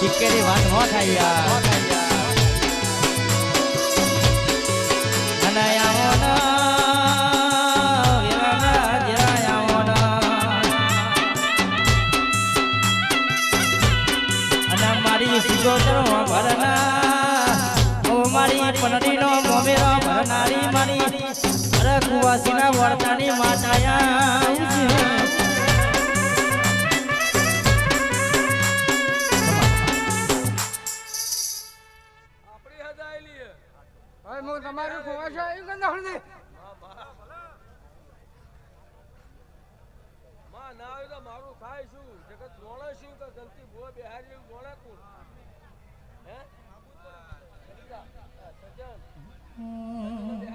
ટીકેની વાત ન થાય યાર અને મારી સુગોતરો ભરના મારી પનડીનો મોમેરો ભરનારી મારી અરે કુવાસીના વર્તાની માતાયા તમારે ખોવા છે એ ગંદા હળદી માં ના આવે તો મારું થાય શું જગત જોણે શું કે ગંતી બો બિહારી જોણે કોણ હે સજન